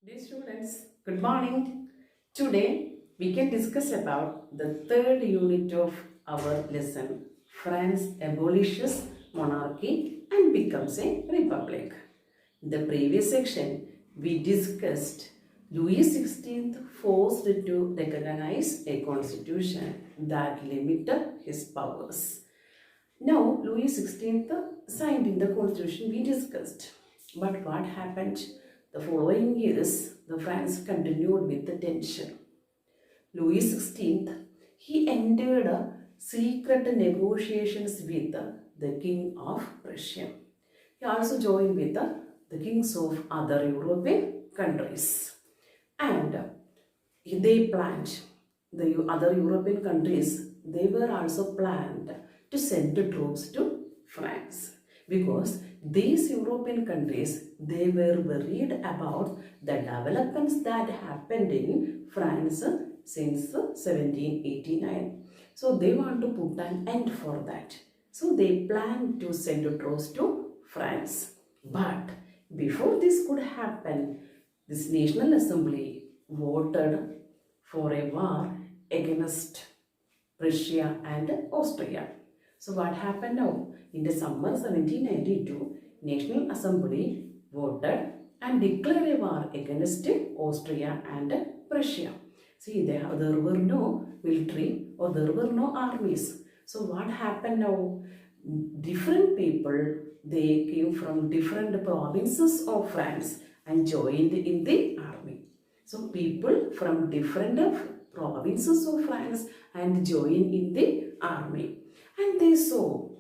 Dear students, good morning. Today we can discuss about the third unit of our lesson. France abolishes monarchy and becomes a republic. In the previous section, we discussed Louis XVI forced to recognize a constitution that limited his powers. Now, Louis XVI signed in the constitution we discussed. But what happened? The following years, the France continued with the tension. Louis XVI, he entered secret negotiations with the King of Prussia. He also joined with the kings of other European countries. And they planned, the other European countries, they were also planned to send the troops to France because these European countries, they were worried about the developments that happened in France since 1789. So they want to put an end for that. So they planned to send troops to France. But before this could happen, this National Assembly voted for a war against Prussia and Austria. So what happened now? In the summer 1792, National Assembly voted and declared a war against Austria and Prussia. See, there were no military or there were no armies. So what happened now? Different people, they came from different provinces of France and joined in the army. So people from different provinces of France and joined in the army. And they saw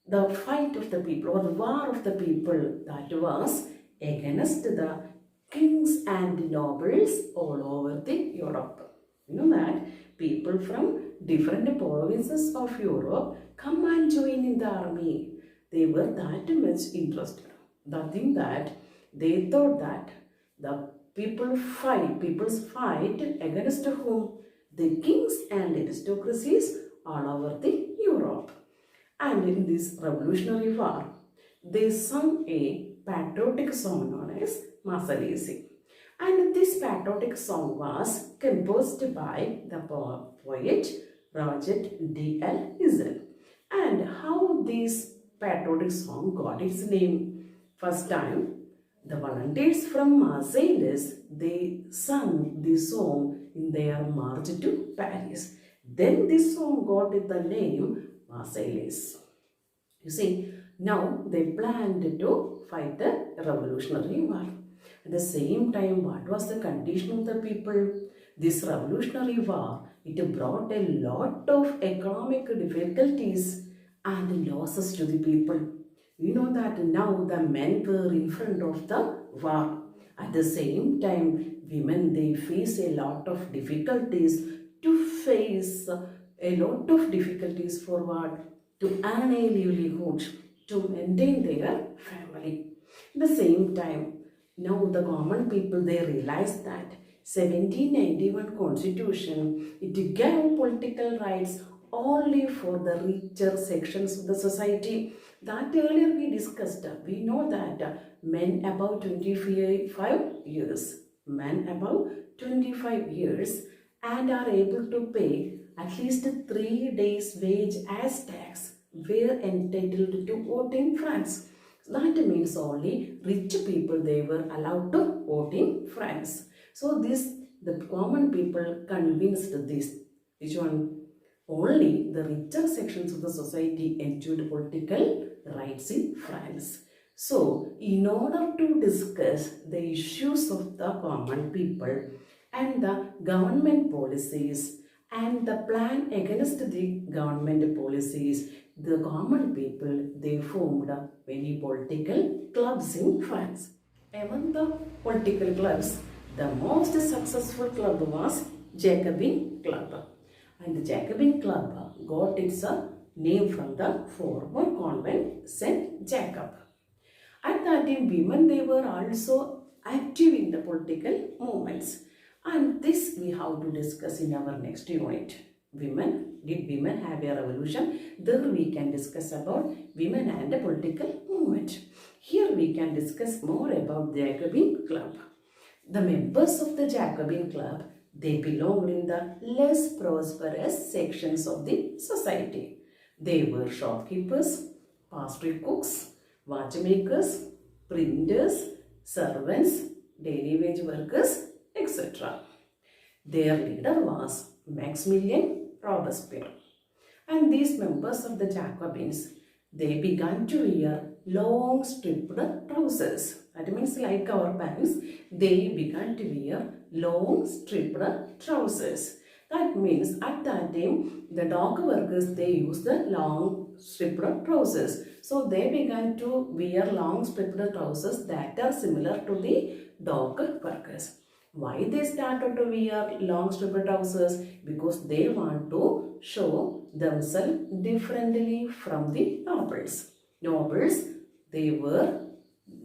the fight of the people or the war of the people that was against the kings and nobles all over the Europe. You know that people from different provinces of Europe come and join in the army. They were that much interested. The thing that they thought that the people's fight against whom? The kings and aristocracies all over the Europe. And in this revolutionary war, they sung a patriotic song known as Marseillaise. And this patriotic song was composed by the poet Roger D.L. Isel. And how this patriotic song got its name? First time, the volunteers from Marseilles, they sung this song in their march to Paris. Then this song got the name Marseillaise. You see, now they planned to fight the revolutionary war. At the same time, what was the condition of the people? This revolutionary war, it brought a lot of economic difficulties and losses to the people. You know that now the men were in front of the war. At the same time, women, they face a lot of difficulties for what? To earn a livelihood, to maintain their family. At the same time, now the common people, they realized that 1791 constitution, it gave political rights only for the richer sections of the society. That earlier we discussed. We know that men above 25 years, and are able to pay at least 3 days wage as tax were entitled to vote in France. That means only rich people, they were allowed to vote in France. So the common people convinced this. Which one? Only the richer sections of the society enjoyed political rights in France. So, in order to discuss the issues of the common people and the government policies and the plan against the government policies, the common people, they formed many political clubs in France. Among the political clubs, the most successful club was Jacobin Club. And the Jacobin Club got its name from the former convent St. Jacob. At that time, women, they were also active in the political movements. And this we have to discuss in our next unit. Did women have a revolution? There we can discuss about women and the political movement. Here we can discuss more about the Jacobin Club. The members of the Jacobin Club, they belonged in the less prosperous sections of the society. They were shopkeepers, pastry cooks, watchmakers, printers, servants, daily wage workers, etc. Their leader was Maximilian Robespierre. And these members of the Jacobins, they began to wear long striped trousers. That means like our pants, they began to wear long striped trousers. That means at that time, the dock workers, they used the long striped trousers. So they began to wear long striped trousers that are similar to the dock workers. Why they started to wear long striped trousers? Because they want to show themselves differently from the nobles. Nobles, they were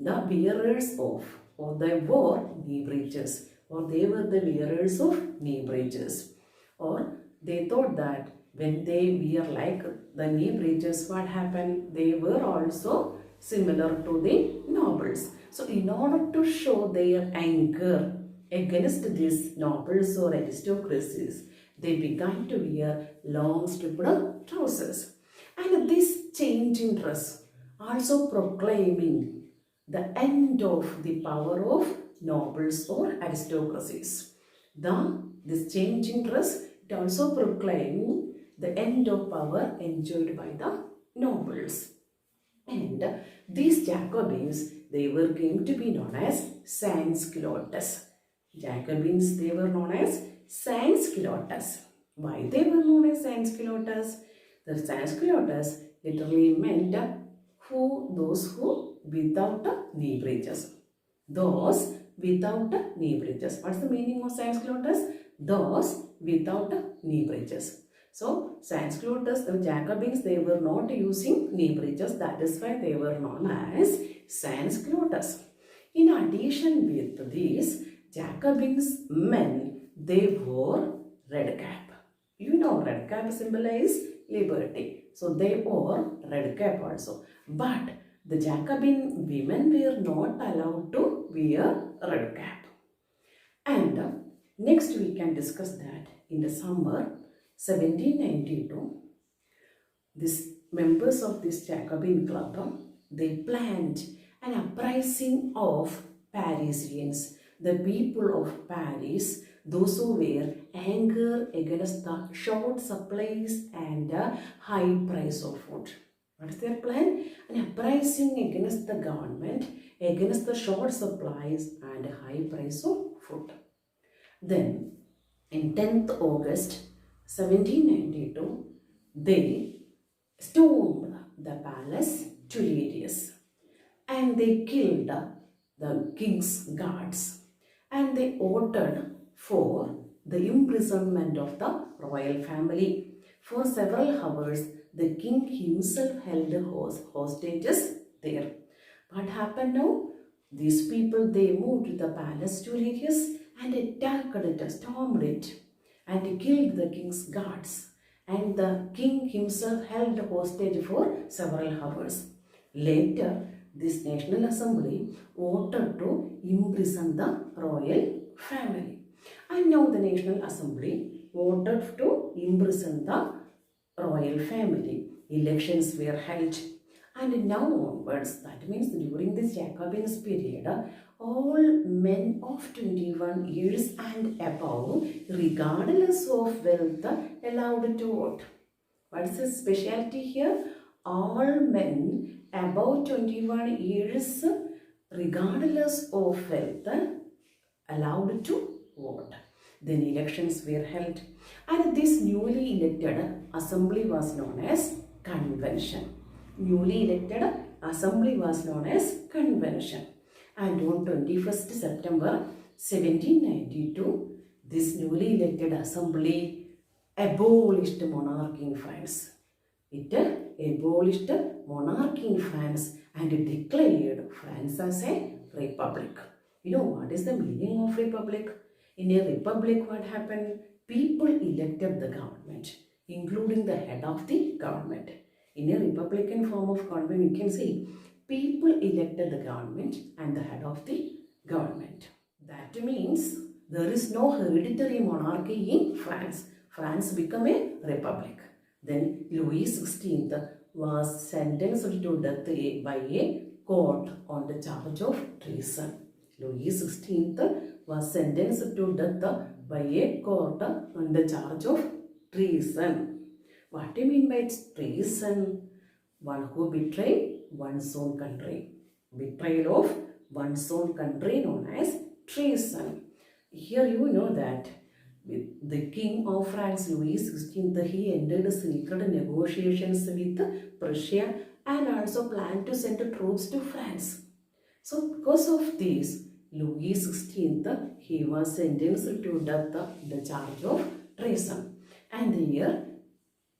the wearers of, or they wore knee breeches, or they were the wearers of knee breeches. Or they thought that when they wear like the knee breeches, what happened? They were also similar to the nobles. So in order to show their anger against these nobles or aristocracies, they began to wear long striped trousers. And this change in dress also proclaiming the end of the power of nobles or aristocracies. This change in dress, it also proclaimed the end of power enjoyed by the nobles. And these Jacobins, they were came to be known as sans-culottes. Jacobins, they were known as sans-culottes. Why they were known as sans-culottes? The sans-culottes literally meant those who without knee breeches. Those without knee breeches. What's the meaning of sans-culottes? Those without knee breeches. So, sans-culottes, the Jacobins, they were not using knee breeches. That is why they were known as sans-culottes. In addition with these, Jacobins men, they wore red cap. You know, red cap symbolizes liberty. So, they wore red cap also. But the Jacobin women were not allowed to wear red cap. And next we can discuss that in the summer 1792, these members of this Jacobin club, they planned an uprising of Parisians, the people of Paris, those who were angry against the short supplies and high price of food. What is their plan? An uprising against the government, against the short supplies and high price of food. Then, in 10th August 1792, they stormed the palace Tuileries and they killed the king's guards and they ordered for the imprisonment of the royal family. For several hours, the king himself held hostages there. What happened now? These people, they moved to the palace Tuileries and attacked it, stormed it, and killed the king's guards. And the king himself held hostage for several hours. Later, this National Assembly voted to imprison the royal family. And now the National Assembly voted to imprison the royal family. Elections were held. And now onwards, that means during this Jacobins period, all men of 21 years and above, regardless of wealth, allowed to vote. What is the specialty here? All men above 21 years, regardless of wealth, allowed to vote. Then elections were held. And this newly elected assembly was known as convention. Newly elected assembly was known as convention. And on 21st September 1792, this newly elected assembly abolished monarchy in France. It abolished monarchy in France and declared France as a republic. You know what is the meaning of republic? In a republic, what happened? People elected the government, including the head of the government. In a republican form of government, you can see people elected the government and the head of the government. That That means there is no hereditary monarchy in France. France became a republic. Then Louis XVI was sentenced to death by a court on the charge of treason. Louis XVI was sentenced to death by a court on the charge of treason. What do you mean by treason? One who betrayed one's own country. Betrayal of one's own country known as treason. Here you know that with the King of France, Louis XVI, he entered secret negotiations with Prussia and also planned to send troops to France. So because of this, Louis XVI, he was sentenced to death on the charge of treason. And the year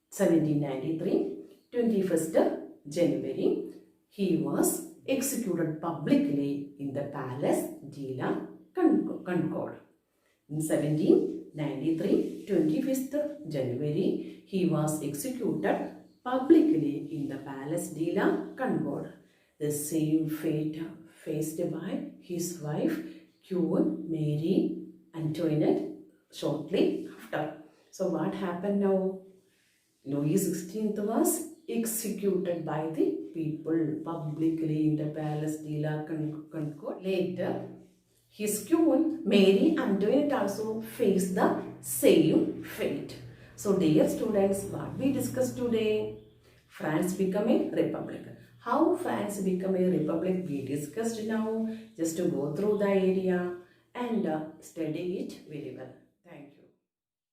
1793, 21st January, he was executed publicly in the Palace de la Concorde. In 1793, 25th January, he was executed publicly in the Palace de la Concorde. The same fate faced by his wife, Queen Mary Antoinette, shortly after. So what happened now? Louis XVI was executed by the people publicly in the Palace de la Concorde. Later, his queen Mary Antoinette also faced the same fate. So dear students, what we discussed today? France became a republic. How France became a republic we discussed now. Just to go through the area and study it very well.